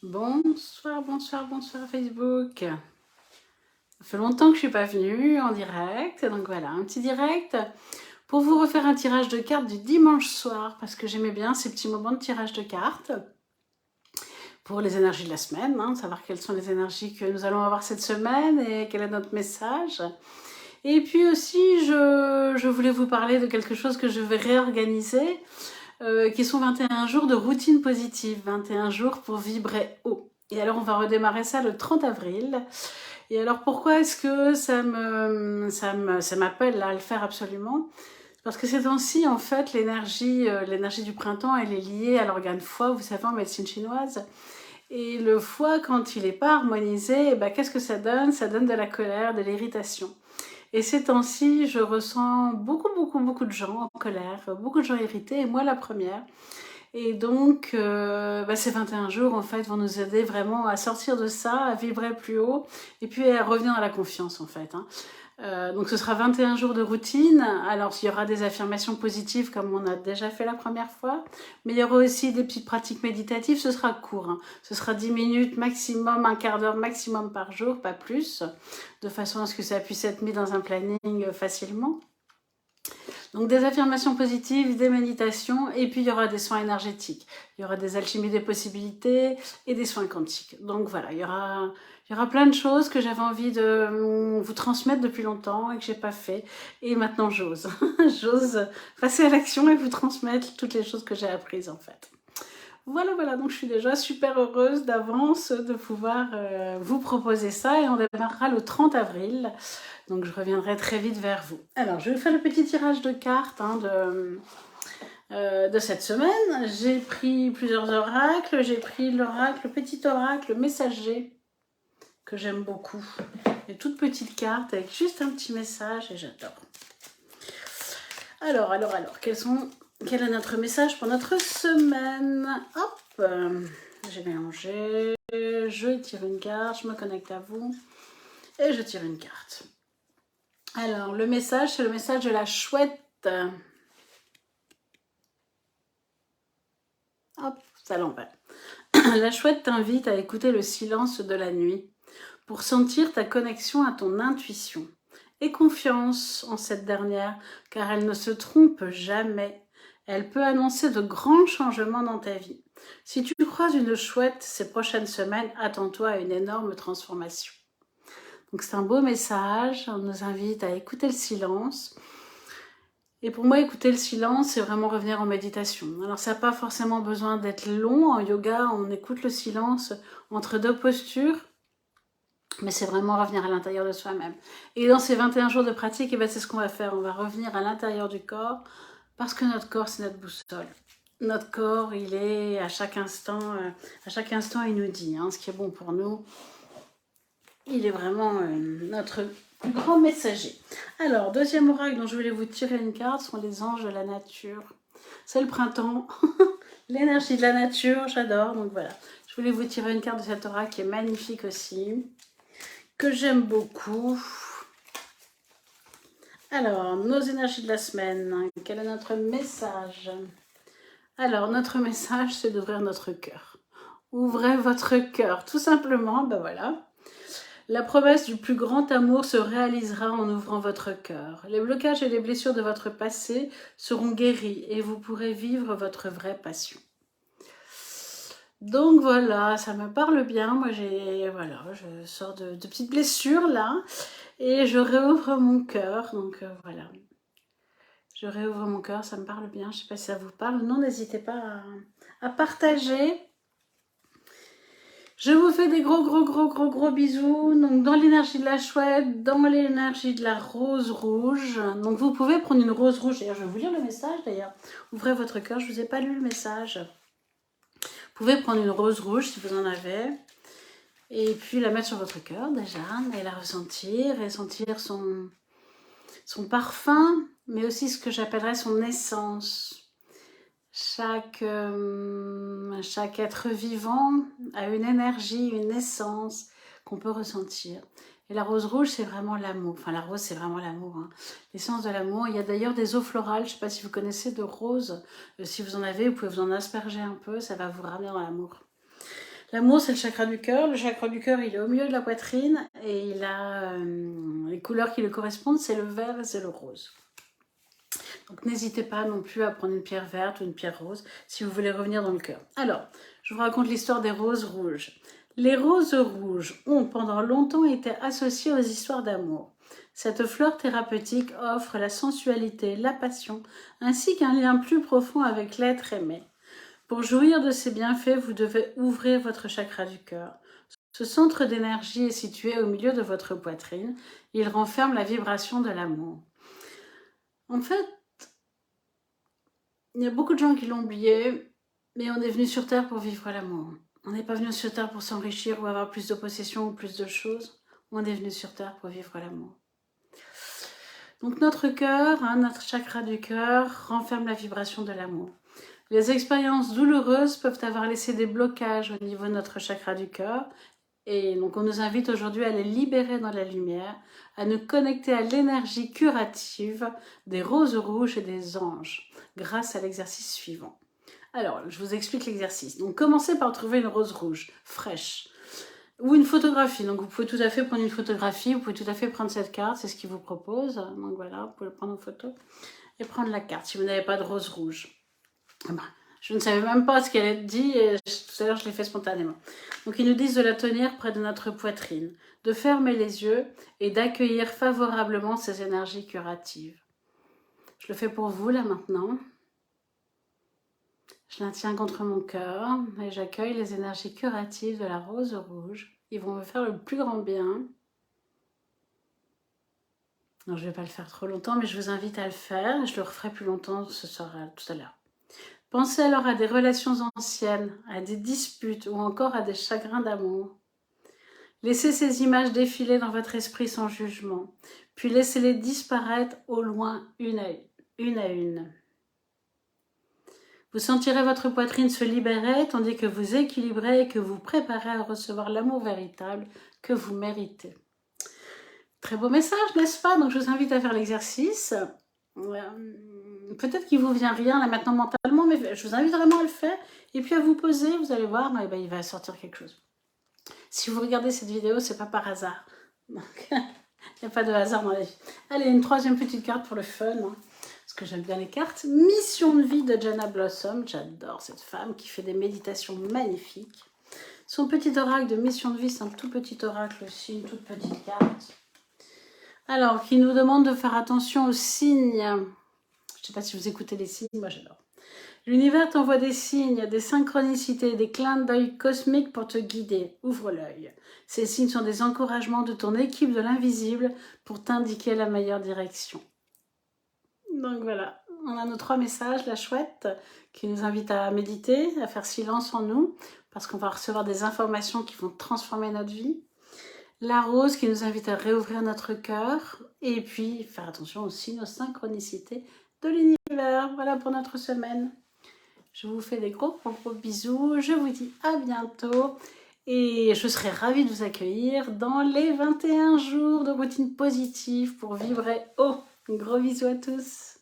Bonsoir, bonsoir, bonsoir Facebook. Ça fait longtemps que je suis pas venue en direct, donc voilà, un petit direct pour vous refaire un tirage de cartes du dimanche soir, parce que j'aimais bien ces petits moments de tirage de cartes pour les énergies de la semaine, savoir quelles sont les énergies que nous allons avoir cette semaine et quel est notre message. Et puis aussi, je voulais vous parler de quelque chose que je vais réorganiser, qui sont 21 jours de routine positive, 21 jours pour vibrer haut. Et alors on va redémarrer ça le 30 avril. Et alors pourquoi est-ce que ça m'appelle à le faire absolument? Parce que ces temps-ci, en fait, l'énergie du printemps, elle est liée à l'organe foie, vous savez, en médecine chinoise. Et le foie, quand il n'est pas harmonisé, qu'est-ce que ça donne? Ça donne de la colère, de l'irritation. Et ces temps-ci, je ressens beaucoup, beaucoup, beaucoup de gens en colère, beaucoup de gens irrités, et moi la première. Et donc, ces 21 jours, en fait, vont nous aider vraiment à sortir de ça, à vibrer plus haut, et puis à revenir à la confiance, en fait. Donc, ce sera 21 jours de routine. Alors, il y aura des affirmations positives, comme on a déjà fait la première fois, mais il y aura aussi des petites pratiques méditatives. Ce sera court, hein. Ce sera 10 minutes maximum, un quart d'heure maximum par jour, pas plus, de façon à ce que ça puisse être mis dans un planning facilement. Donc des affirmations positives, des méditations, et puis il y aura des soins énergétiques. Il y aura des alchimies des possibilités et des soins quantiques. Donc voilà, il y aura plein de choses que j'avais envie de vous transmettre depuis longtemps et que j'ai pas fait. Et maintenant j'ose. J'ose passer à l'action et vous transmettre toutes les choses que j'ai apprises en fait. Voilà, voilà, donc je suis déjà super heureuse d'avance de pouvoir vous proposer ça et on démarrera le 30 avril. Donc je reviendrai très vite vers vous. Alors je vais faire le petit tirage de cartes de cette semaine. J'ai pris plusieurs oracles. J'ai pris l'oracle, le petit oracle messager que j'aime beaucoup. Une toute petite carte avec juste un petit message et j'adore. Alors, quel est notre message pour notre semaine? Hop, j'ai mélangé. Je tire une carte, je me connecte à vous et je tire une carte. Alors, le message, c'est le message de la chouette. Hop, ça l'embête. La chouette t'invite à écouter le silence de la nuit pour sentir ta connexion à ton intuition. Aie confiance en cette dernière, car elle ne se trompe jamais. Elle peut annoncer de grands changements dans ta vie. Si tu croises une chouette ces prochaines semaines, attends-toi à une énorme transformation. Donc c'est un beau message, on nous invite à écouter le silence. Et pour moi, écouter le silence, c'est vraiment revenir en méditation. Alors ça n'a pas forcément besoin d'être long. En yoga, on écoute le silence entre deux postures. Mais c'est vraiment revenir à l'intérieur de soi-même. Et dans ces 21 jours de pratique, c'est ce qu'on va faire. On va revenir à l'intérieur du corps parce que notre corps, c'est notre boussole. Notre corps, il est à chaque instant, il nous dit ce qui est bon pour nous. Il est vraiment notre plus grand messager. Alors, deuxième oracle dont je voulais vous tirer une carte sont les anges de la nature. C'est le printemps, l'énergie de la nature, j'adore. Donc voilà, je voulais vous tirer une carte de cet oracle qui est magnifique aussi, que j'aime beaucoup. Alors, nos énergies de la semaine, quel est notre message? Alors, notre message, c'est d'ouvrir notre cœur. Ouvrez votre cœur, tout simplement, voilà. La promesse du plus grand amour se réalisera en ouvrant votre cœur. Les blocages et les blessures de votre passé seront guéris et vous pourrez vivre votre vraie passion. Donc voilà, ça me parle bien. Moi, je sors de petites blessures là et je réouvre mon cœur. Donc voilà, je réouvre mon cœur, ça me parle bien. Je ne sais pas si ça vous parle. Non, n'hésitez pas à partager. Je vous fais des gros bisous. Donc dans l'énergie de la chouette, dans l'énergie de la rose rouge. Donc vous pouvez prendre une rose rouge. D'ailleurs, je vais vous lire le message d'ailleurs. Ouvrez votre cœur, je ne vous ai pas lu le message. Vous pouvez prendre une rose rouge si vous en avez. Et puis la mettre sur votre cœur déjà. Et la ressentir. Et sentir son parfum. Mais aussi ce que j'appellerais son essence. Chaque être vivant a une énergie, une essence qu'on peut ressentir. Et la rose rouge, c'est vraiment l'amour. Enfin, la rose, c'est vraiment l'amour. L'essence de l'amour. Il y a d'ailleurs des eaux florales. Je ne sais pas si vous connaissez de roses. Si vous en avez, vous pouvez vous en asperger un peu. Ça va vous ramener dans l'amour. L'amour, c'est le chakra du cœur. Le chakra du cœur, il est au milieu de la poitrine et il a les couleurs qui le correspondent, c'est le vert et c'est le rose. Donc n'hésitez pas non plus à prendre une pierre verte ou une pierre rose si vous voulez revenir dans le cœur. Alors, je vous raconte l'histoire des roses rouges. Les roses rouges ont pendant longtemps été associées aux histoires d'amour. Cette fleur thérapeutique offre la sensualité, la passion, ainsi qu'un lien plus profond avec l'être aimé. Pour jouir de ces bienfaits, vous devez ouvrir votre chakra du cœur. Ce centre d'énergie est situé au milieu de votre poitrine. Il renferme la vibration de l'amour. En fait, il y a beaucoup de gens qui l'ont oublié, mais on est venu sur Terre pour vivre l'amour. On n'est pas venu sur Terre pour s'enrichir ou avoir plus de possessions ou plus de choses. On est venu sur Terre pour vivre l'amour. Donc notre cœur, notre chakra du cœur, renferme la vibration de l'amour. Les expériences douloureuses peuvent avoir laissé des blocages au niveau de notre chakra du cœur. Et donc on nous invite aujourd'hui à les libérer dans la lumière, à nous connecter à l'énergie curative des roses rouges et des anges, grâce à l'exercice suivant. Alors, je vous explique l'exercice. Donc commencez par trouver une rose rouge, fraîche, ou une photographie. Donc vous pouvez tout à fait prendre une photographie, vous pouvez tout à fait prendre cette carte, c'est ce qu'il vous propose. Donc voilà, vous pouvez prendre en photo et prendre la carte si vous n'avez pas de rose rouge. Je ne savais même pas ce qu'elle dit et tout à l'heure je l'ai fait spontanément. Donc ils nous disent de la tenir près de notre poitrine, de fermer les yeux et d'accueillir favorablement ces énergies curatives. Je le fais pour vous là maintenant. Je la tiens contre mon cœur et j'accueille les énergies curatives de la rose rouge. Ils vont me faire le plus grand bien. Non, je ne vais pas le faire trop longtemps, mais je vous invite à le faire. Je le referai plus longtemps ce soir, tout à l'heure. Pensez alors à des relations anciennes, à des disputes ou encore à des chagrins d'amour. Laissez ces images défiler dans votre esprit sans jugement, puis laissez-les disparaître au loin une à une. Vous sentirez votre poitrine se libérer tandis que vous équilibrez et que vous préparez à recevoir l'amour véritable que vous méritez. Très beau message, n'est-ce pas? Donc je vous invite à faire l'exercice. Peut-être qu'il ne vous vient rien là maintenant mentalement, mais je vous invite vraiment à le faire. Et puis à vous poser, vous allez voir, ben, il va sortir quelque chose. Si vous regardez cette vidéo, c'est pas par hasard. Donc, il n'y a pas de hasard dans la vie. Allez, une troisième petite carte pour le fun. Parce que j'aime bien les cartes. Mission de vie de Jana Blossom. J'adore cette femme qui fait des méditations magnifiques. Son petit oracle de mission de vie, c'est un tout petit oracle aussi, une toute petite carte. Alors, qui nous demande de faire attention aux signes. Je ne sais pas si vous écoutez les signes, moi j'adore. L'univers t'envoie des signes, des synchronicités, des clins d'œil cosmiques pour te guider. Ouvre l'œil. Ces signes sont des encouragements de ton équipe de l'invisible pour t'indiquer la meilleure direction. Donc voilà, on a nos 3 messages, la chouette qui nous invite à méditer, à faire silence en nous, parce qu'on va recevoir des informations qui vont transformer notre vie. La rose qui nous invite à réouvrir notre cœur, et puis faire attention aussi aux synchronicités de l'univers. Voilà pour notre semaine. Je vous fais des gros bisous, je vous dis à bientôt et je serai ravie de vous accueillir dans les 21 jours de routine positive pour vibrer haut. Gros bisous à tous.